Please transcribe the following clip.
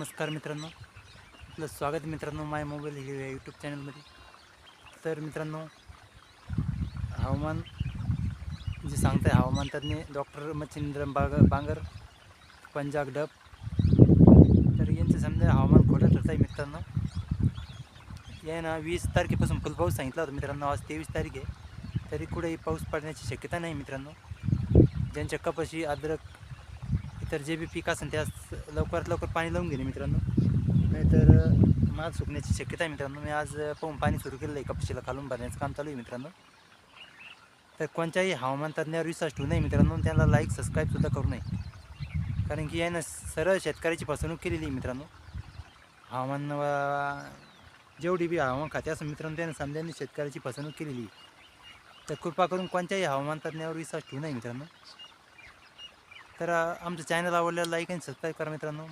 नमस्कार मित्रांनो, आपलं स्वागत आहे मित्रांनो माय मोबाईल या यूट्यूब चॅनलमध्ये. तर मित्रांनो, हवामान जे सांगताय हवामान तज्ञ डॉक्टर मच्छिंद्र बांगर, पंजाब डब. तर यांचं समजा हवामान खोटं ठरत आहे मित्रांनो. या ना 20 तारखेपासून फुल पाऊस सांगितला होता मित्रांनो. आज 23 तारीख आहे, तरी कुठेही पाऊस पडण्याची शक्यता नाही मित्रांनो. ज्यांच्या कपाशी, अद्रक, इतर जे बी पीक असेल त्यास लवकरात लवकर पाणी लावून घेणे मित्रांनो, नाहीतर माल सुकण्याची शक्यता आहे मित्रांनो. मी आज पाहून पाणी सुरू केलं आहे, कपाशीला खालून भरण्याचं काम चालू आहे मित्रांनो. तर कोणत्याही हवामान तज्ञावर विश्वास ठेवू नये मित्रांनो. त्यांना लाईक सबस्क्राईबसुद्धा करू नये, कारण की यानं सरळ शेतकऱ्याची फसवणूक केलेली आहे मित्रांनो. हवामान जेवढी बी हवामान खाते असं मित्रांनो, त्यानं समजांनी शेतकऱ्याची फसवणूक केलेली आहे. तर कृपा करून कोणत्याही हवामान तज्ञावर विश्वास ठेवू नये मित्रांनो. तर आमचं चॅनल आवडल्याला लाईक आणि सबस्क्राईब करा मित्रांनो.